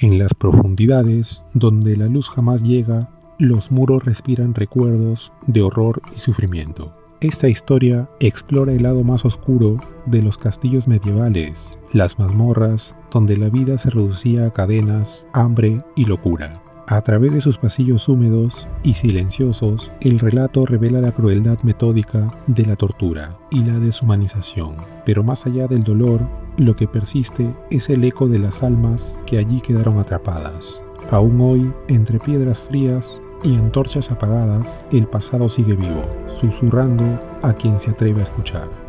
En las profundidades, donde la luz jamás llega, los muros respiran recuerdos de horror y sufrimiento. Esta historia explora el lado más oscuro de los castillos medievales, las mazmorras donde la vida se reducía a cadenas, hambre y locura. A través de sus pasillos húmedos y silenciosos, el relato revela la crueldad metódica de la tortura y la deshumanización. Pero más allá del dolor, lo que persiste es el eco de las almas que allí quedaron atrapadas. Aún hoy, entre piedras frías y antorchas apagadas, el pasado sigue vivo, susurrando a quien se atreve a escuchar.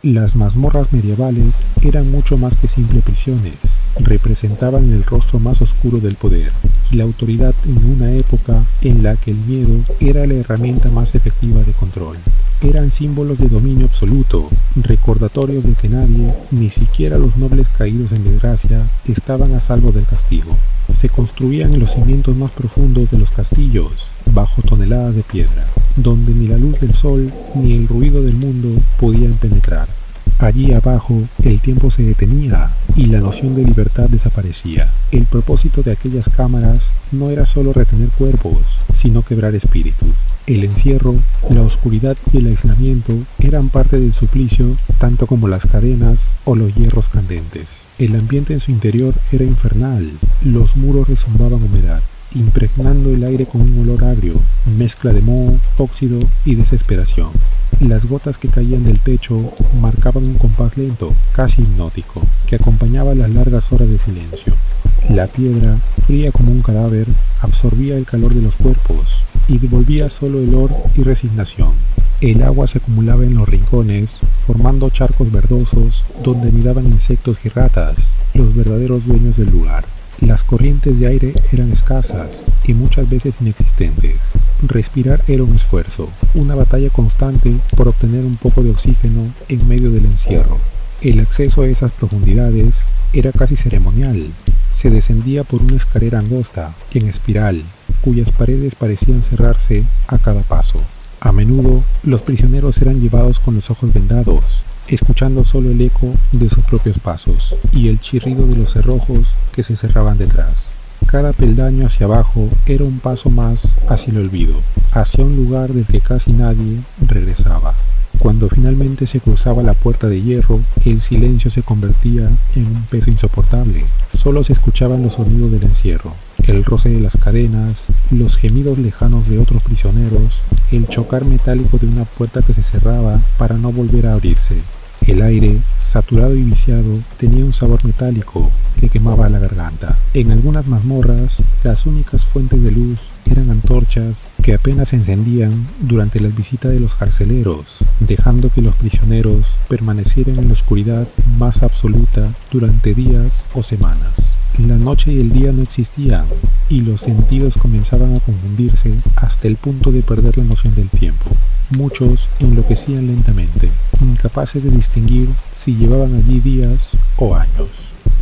Las mazmorras medievales eran mucho más que simples prisiones, representaban el rostro más oscuro del poder y la autoridad en una época en la que el miedo era la herramienta más efectiva de control. Eran símbolos de dominio absoluto, recordatorios de que nadie, ni siquiera los nobles caídos en desgracia, estaban a salvo del castigo. Se construían en los cimientos más profundos de los castillos, bajo toneladas de piedra, donde ni la luz del sol ni el ruido del mundo podían penetrar. Allí abajo el tiempo se detenía y la noción de libertad desaparecía. El propósito de aquellas cámaras no era solo retener cuerpos, sino quebrar espíritus. El encierro, la oscuridad y el aislamiento eran parte del suplicio, tanto como las cadenas o los hierros candentes. El ambiente en su interior era infernal, los muros rezumbaban humedad, impregnando el aire con un olor agrio, mezcla de moho, óxido y desesperación. Las gotas que caían del techo marcaban un compás lento, casi hipnótico, que acompañaba las largas horas de silencio. La piedra, fría como un cadáver, absorbía el calor de los cuerpos y devolvía solo olor y resignación. El agua se acumulaba en los rincones, formando charcos verdosos donde nidaban insectos y ratas, los verdaderos dueños del lugar. Las corrientes de aire eran escasas y muchas veces inexistentes. Respirar era un esfuerzo, una batalla constante por obtener un poco de oxígeno en medio del encierro. El acceso a esas profundidades era casi ceremonial. Se descendía por una escalera angosta, en espiral, cuyas paredes parecían cerrarse a cada paso. A menudo, los prisioneros eran llevados con los ojos vendados, escuchando solo el eco de sus propios pasos y el chirrido de los cerrojos que se cerraban detrás. Cada peldaño hacia abajo era un paso más hacia el olvido, hacia un lugar del que casi nadie regresaba. Cuando finalmente se cruzaba la puerta de hierro, el silencio se convertía en un peso insoportable. Solo se escuchaban los sonidos del encierro, el roce de las cadenas, los gemidos lejanos de otros prisioneros, el chocar metálico de una puerta que se cerraba para no volver a abrirse. El aire, saturado y viciado, tenía un sabor metálico que quemaba la garganta. En algunas mazmorras, las únicas fuentes de luz eran antorchas que apenas se encendían durante las visitas de los carceleros, dejando que los prisioneros permanecieran en la oscuridad más absoluta durante días o semanas. La noche y el día no existían, y los sentidos comenzaban a confundirse hasta el punto de perder la noción del tiempo. Muchos enloquecían lentamente, incapaces de distinguir si llevaban allí días o años.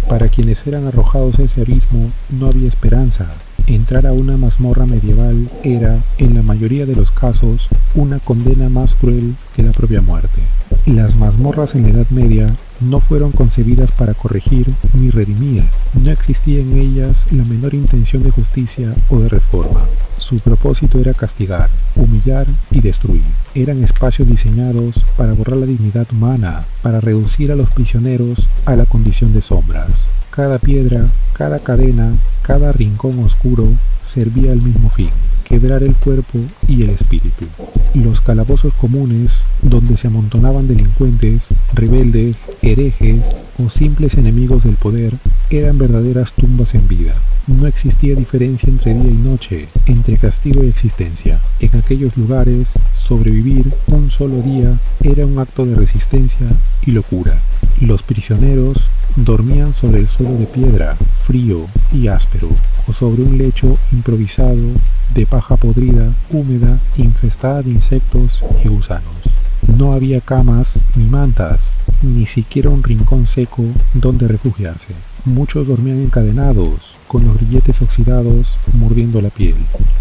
Para quienes eran arrojados a ese abismo no había esperanza. Entrar a una mazmorra medieval era, en la mayoría de los casos, una condena más cruel que la propia muerte. Las mazmorras en la Edad Media no fueron concebidas para corregir ni redimir. No existía en ellas la menor intención de justicia o de reforma. Su propósito era castigar, humillar y destruir. Eran espacios diseñados para borrar la dignidad humana, para reducir a los prisioneros a la condición de sombras. Cada piedra, cada cadena, cada rincón oscuro servía al mismo fin: quebrar el cuerpo y el espíritu. Los calabozos comunes, donde se amontonaban delincuentes, rebeldes, herejes o simples enemigos del poder, eran verdaderas tumbas en vida. No existía diferencia entre día y noche, entre castigo y existencia. En aquellos lugares, sobrevivir un solo día era un acto de resistencia y locura. Los prisioneros dormían sobre el suelo de piedra, frío y áspero, o sobre un lecho improvisado de paja podrida, húmeda, infestada de insectos y gusanos. No había camas ni mantas, ni siquiera un rincón seco donde refugiarse. Muchos dormían encadenados, con los grilletes oxidados mordiendo la piel.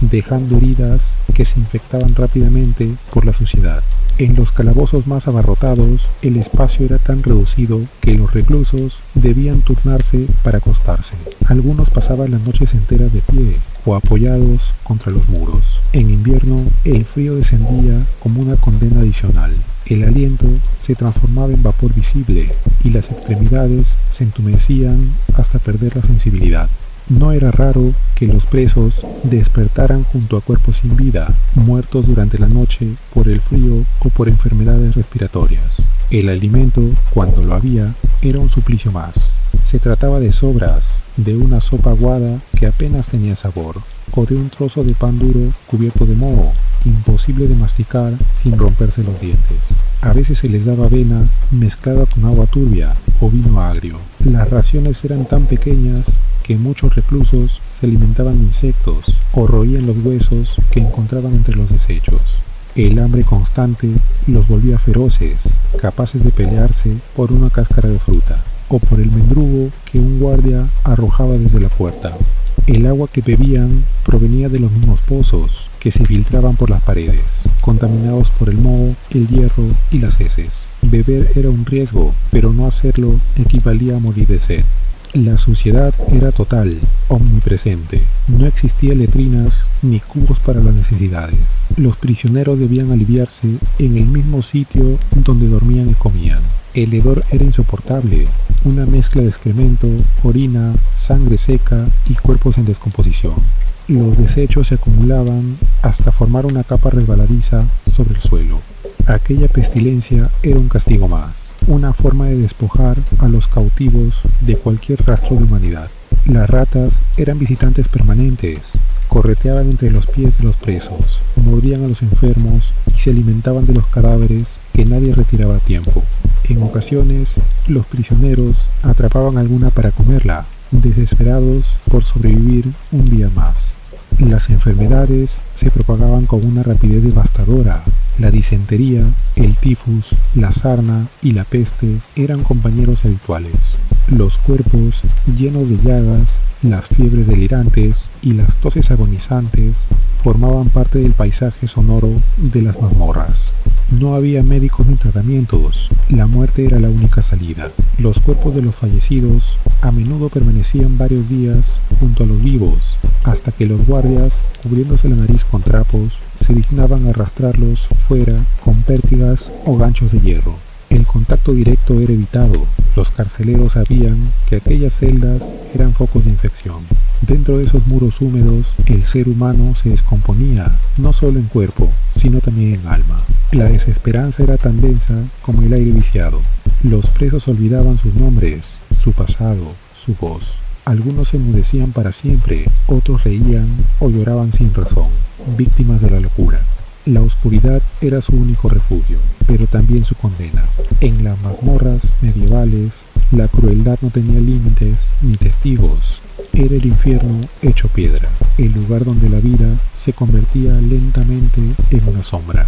dejando heridas que se infectaban rápidamente por la suciedad. En los calabozos más abarrotados, el espacio era tan reducido que los reclusos debían turnarse para acostarse. Algunos pasaban las noches enteras de pie o apoyados contra los muros. En invierno, el frío descendía como una condena adicional. El aliento se transformaba en vapor visible y las extremidades se entumecían hasta perder la sensibilidad. No era raro que los presos despertaran junto a cuerpos sin vida, muertos durante la noche por el frío o por enfermedades respiratorias. El alimento, cuando lo había, era un suplicio más. Se trataba de sobras, de una sopa aguada que apenas tenía sabor, o de un trozo de pan duro cubierto de moho, imposible de masticar sin romperse los dientes. A veces se les daba avena mezclada con agua turbia o vino agrio. Las raciones eran tan pequeñas que muchos reclusos se alimentaban de insectos o roían los huesos que encontraban entre los desechos. El hambre constante los volvía feroces, capaces de pelearse por una cáscara de fruta o por el mendrugo que un guardia arrojaba desde la puerta. El agua que bebían provenía de los mismos pozos que se filtraban por las paredes, contaminados por el moho, el hierro y las heces. Beber era un riesgo, pero no hacerlo equivalía a morir de sed. La suciedad era total, omnipresente. No existían letrinas ni cubos para las necesidades. Los prisioneros debían aliviarse en el mismo sitio donde dormían y comían. El hedor era insoportable, una mezcla de excremento, orina, sangre seca y cuerpos en descomposición. Los desechos se acumulaban hasta formar una capa resbaladiza sobre el suelo. Aquella pestilencia era un castigo más, una forma de despojar a los cautivos de cualquier rastro de humanidad. Las ratas eran visitantes permanentes, correteaban entre los pies de los presos, mordían a los enfermos y se alimentaban de los cadáveres que nadie retiraba a tiempo. En ocasiones, los prisioneros atrapaban alguna para comerla, desesperados por sobrevivir un día más. Las enfermedades se propagaban con una rapidez devastadora. La disentería, el tifus, la sarna y la peste eran compañeros habituales. Los cuerpos llenos de llagas, las fiebres delirantes y las toses agonizantes formaban parte del paisaje sonoro de las mazmorras. No había médicos ni tratamientos, la muerte era la única salida. Los cuerpos de los fallecidos a menudo permanecían varios días junto a los vivos, hasta que los guardias, cubriéndose la nariz con trapos, se dignaban a arrastrarlos fuera con pértigas o ganchos de hierro. El contacto directo era evitado. Los carceleros sabían que aquellas celdas eran focos de infección. Dentro de esos muros húmedos, el ser humano se descomponía, no solo en cuerpo, sino también en alma. La desesperanza era tan densa como el aire viciado. Los presos olvidaban sus nombres, su pasado, su voz. Algunos se enmudecían para siempre, otros reían o lloraban sin razón, víctimas de la locura. La oscuridad era su único refugio, pero también su condena. En las mazmorras medievales, la crueldad no tenía límites ni testigos. Era el infierno hecho piedra, el lugar donde la vida se convertía lentamente en una sombra.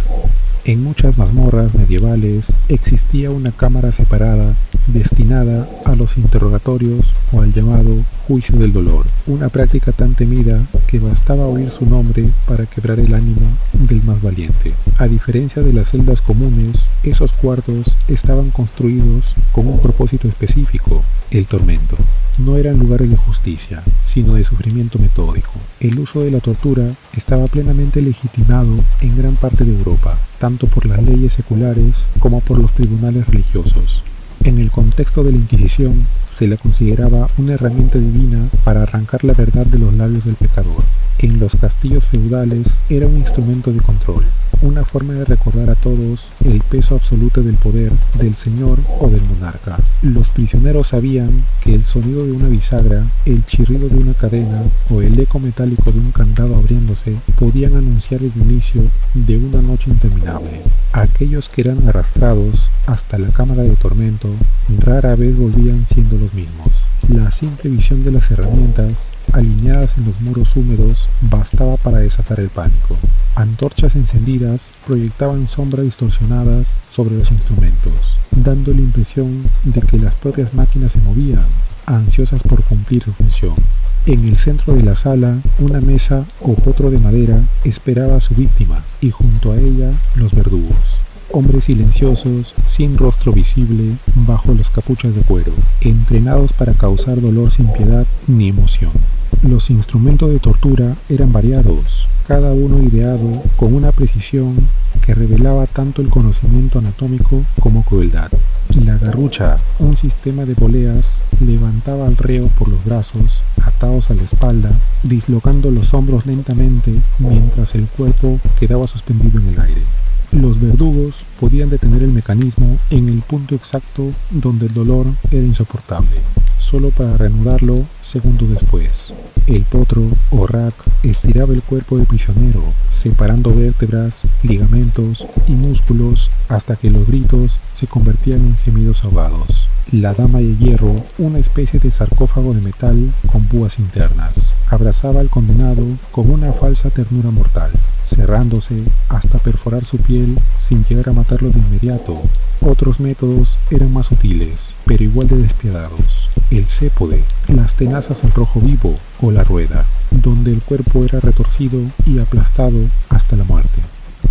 En muchas mazmorras medievales existía una cámara separada destinada a los interrogatorios o al llamado juicio del dolor, una práctica tan temida que bastaba oír su nombre para quebrar el ánimo del más valiente. A diferencia de las celdas comunes, esos cuartos estaban construidos con un propósito específico, el tormento. No eran lugares de justicia, sino de sufrimiento metódico. El uso de la tortura estaba plenamente legitimado en gran parte de Europa, tanto por las leyes seculares como por los tribunales religiosos. En el contexto de la Inquisición, se la consideraba una herramienta divina para arrancar la verdad de los labios del pecador. En los castillos feudales era un instrumento de control, una forma de recordar a todos el peso absoluto del poder del señor o del monarca. Los prisioneros sabían que el sonido de una bisagra, el chirrido de una cadena o el eco metálico de un candado abriéndose podían anunciar el inicio de una noche interminable. Aquellos que eran arrastrados hasta la cámara de tormento rara vez volvían siendo los mismos. La simple visión de las herramientas alineadas en los muros húmedos bastaba para desatar el pánico. Antorchas encendidas proyectaban sombras distorsionadas sobre los instrumentos, dando la impresión de que las propias máquinas se movían, ansiosas por cumplir su función. En el centro de la sala, una mesa o potro de madera esperaba a su víctima y junto a ella los verdugos. Hombres silenciosos, sin rostro visible, bajo las capuchas de cuero, entrenados para causar dolor sin piedad ni emoción. Los instrumentos de tortura eran variados, cada uno ideado con una precisión que revelaba tanto el conocimiento anatómico como crueldad. La garrucha, un sistema de poleas, levantaba al reo por los brazos, atados a la espalda, dislocando los hombros lentamente mientras el cuerpo quedaba suspendido en el aire. Los verdugos podían detener el mecanismo en el punto exacto donde el dolor era insoportable, solo para reanudarlo segundos después. El potro o rack estiraba el cuerpo del prisionero, separando vértebras, ligamentos y músculos hasta que los gritos se convertían en gemidos ahogados. La dama de hierro, una especie de sarcófago de metal con púas internas, abrazaba al condenado con una falsa ternura mortal, cerrándose hasta perforar su piel sin llegar a matarlo de inmediato. Otros métodos eran más sutiles, pero igual de despiadados. El cépode, las tenazas al rojo vivo o la rueda, donde el cuerpo era retorcido y aplastado hasta la muerte.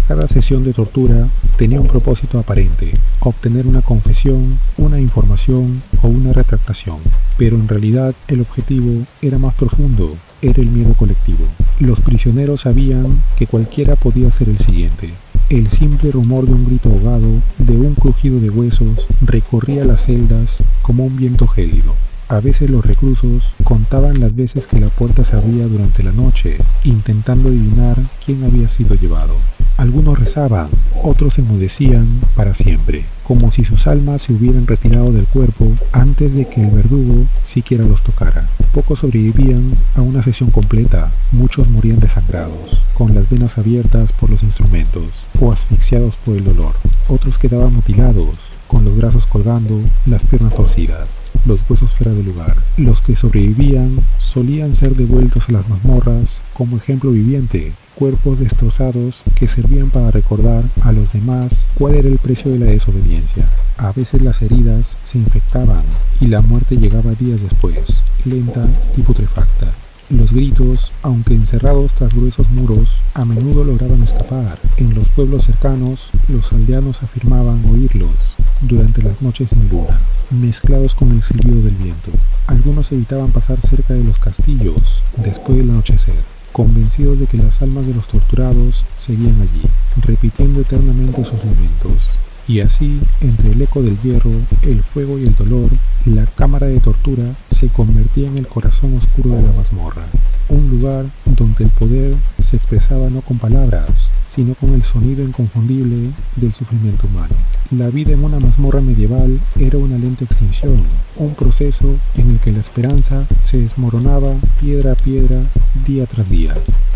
Cada sesión de tortura tenía un propósito aparente: obtener una confesión, una información o una retractación. Pero en realidad el objetivo era más profundo, era el miedo colectivo. Los prisioneros sabían que cualquiera podía ser el siguiente. El simple rumor de un grito ahogado, de un crujido de huesos, recorría las celdas como un viento gélido. A veces los reclusos contaban las veces que la puerta se abría durante la noche, intentando adivinar quién había sido llevado. Algunos rezaban, otros enmudecían para siempre, como si sus almas se hubieran retirado del cuerpo antes de que el verdugo siquiera los tocara. Pocos sobrevivían a una sesión completa, muchos morían desangrados, con las venas abiertas por los instrumentos, o asfixiados por el dolor. Otros quedaban mutilados, con los brazos colgando, las piernas torcidas, los huesos fuera de lugar. Los que sobrevivían solían ser devueltos a las mazmorras como ejemplo viviente, cuerpos destrozados que servían para recordar a los demás cuál era el precio de la desobediencia. A veces las heridas se infectaban y la muerte llegaba días después, lenta y putrefacta. Los gritos, aunque encerrados tras gruesos muros, a menudo lograban escapar. En los pueblos cercanos, los aldeanos afirmaban oírlos durante las noches sin luna, mezclados con el silbido del viento. Algunos evitaban pasar cerca de los castillos después del anochecer, convencidos de que las almas de los torturados seguían allí, repitiendo eternamente sus lamentos. Y así, entre el eco del hierro, el fuego y el dolor, la cámara de tortura se convertía en el corazón oscuro de la mazmorra, un lugar donde el poder se expresaba no con palabras, sino con el sonido inconfundible del sufrimiento humano. La vida en una mazmorra medieval era una lenta extinción, un proceso en el que la esperanza se desmoronaba piedra a piedra, día tras día.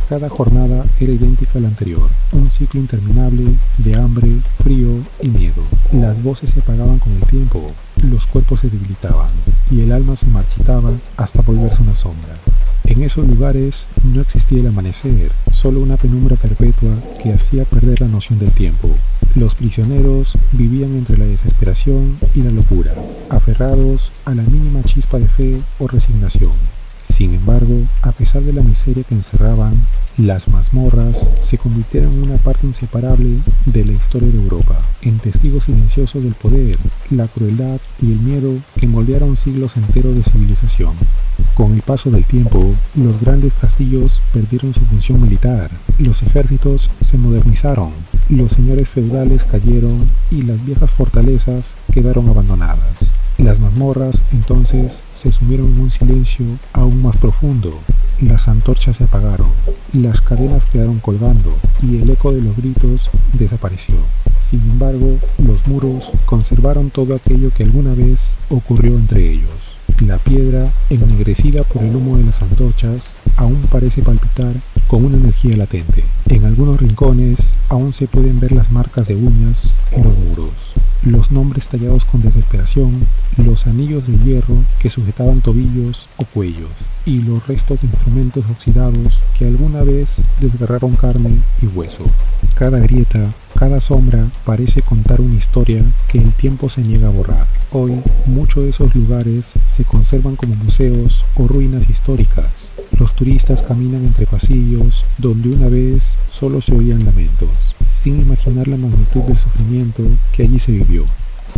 Cada jornada era idéntica a la anterior, un ciclo interminable de hambre, frío y miedo. Las voces se apagaban con el tiempo, los cuerpos se debilitaban y el alma se marchitaba hasta volverse una sombra. En esos lugares no existía el amanecer, solo una penumbra perpetua que hacía perder la noción del tiempo. Los prisioneros vivían entre la desesperación y la locura, aferrados a la mínima chispa de fe o resignación. Sin embargo, a pesar de la miseria que encerraban, las mazmorras se convirtieron en una parte inseparable de la historia de Europa, en testigos silenciosos del poder, la crueldad y el miedo que moldearon siglos enteros de civilización. Con el paso del tiempo, los grandes castillos perdieron su función militar, los ejércitos se modernizaron, los señores feudales cayeron y las viejas fortalezas quedaron abandonadas. Las mazmorras entonces se sumieron en un silencio aún más profundo. Las antorchas se apagaron, las cadenas quedaron colgando y el eco de los gritos desapareció. Sin embargo, los muros conservaron todo aquello que alguna vez ocurrió entre ellos. La piedra, ennegrecida por el humo de las antorchas, aún parece palpitar con una energía latente. En algunos rincones aún se pueden ver las marcas de uñas en los muros. los nombres tallados con desesperación, los anillos de hierro que sujetaban tobillos o cuellos, y los restos de instrumentos oxidados que alguna vez desgarraron carne y hueso. Cada grieta, cada sombra parece contar una historia que el tiempo se niega a borrar. Hoy, muchos de esos lugares se conservan como museos o ruinas históricas. Los turistas caminan entre pasillos donde una vez solo se oían lamentos, sin imaginar la magnitud del sufrimiento que allí se vivió.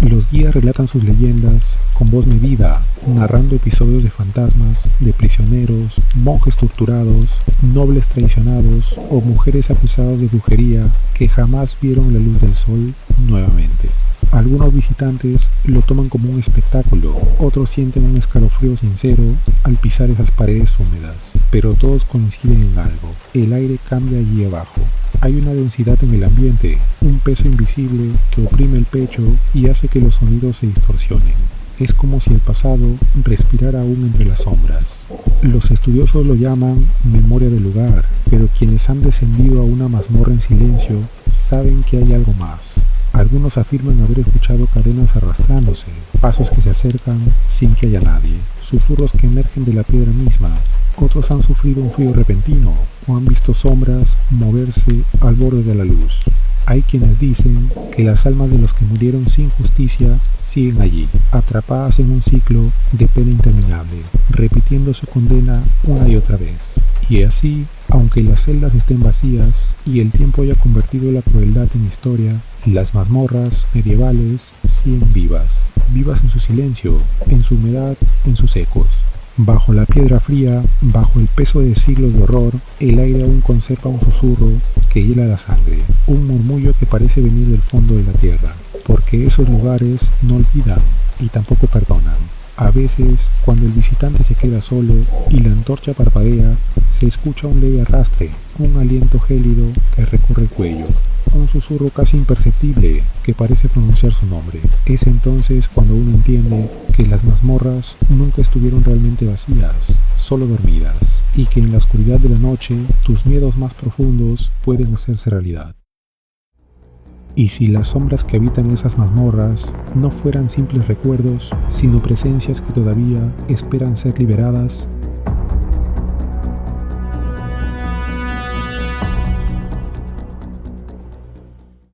Los guías relatan sus leyendas con voz medida, narrando episodios de fantasmas, de prisioneros, monjes torturados, nobles traicionados o mujeres acusadas de brujería que jamás vieron la luz del sol nuevamente. Algunos visitantes lo toman como un espectáculo, otros sienten un escalofrío sincero al pisar esas paredes húmedas, pero todos coinciden en algo: el aire cambia allí abajo. Hay una densidad en el ambiente, un peso invisible que oprime el pecho y hace que los sonidos se distorsionen. Es como si el pasado respirara aún entre las sombras. Los estudiosos lo llaman memoria del lugar, pero quienes han descendido a una mazmorra en silencio saben que hay algo más. Algunos afirman haber escuchado cadenas arrastrándose, pasos que se acercan sin que haya nadie, susurros que emergen de la piedra misma. Otros han sufrido un frío repentino o han visto sombras moverse al borde de la luz. Hay quienes dicen que las almas de los que murieron sin justicia siguen allí, atrapadas en un ciclo de pena interminable, repitiendo su condena una y otra vez. Y así, aunque las celdas estén vacías y el tiempo haya convertido la crueldad en historia, las mazmorras medievales siguen vivas, vivas en su silencio, en su humedad, en sus ecos. Bajo la piedra fría, bajo el peso de siglos de horror, el aire aún conserva un susurro que hiela la sangre, un murmullo que parece venir del fondo de la tierra, porque esos lugares no olvidan y tampoco perdonan. A veces, cuando el visitante se queda solo y la antorcha parpadea, se escucha un leve arrastre, un aliento gélido que recorre el cuello, un susurro casi imperceptible que parece pronunciar su nombre. Es entonces cuando uno entiende que las mazmorras nunca estuvieron realmente vacías, solo dormidas, y que en la oscuridad de la noche tus miedos más profundos pueden hacerse realidad. Y si las sombras que habitan esas mazmorras no fueran simples recuerdos, sino presencias que todavía esperan ser liberadas,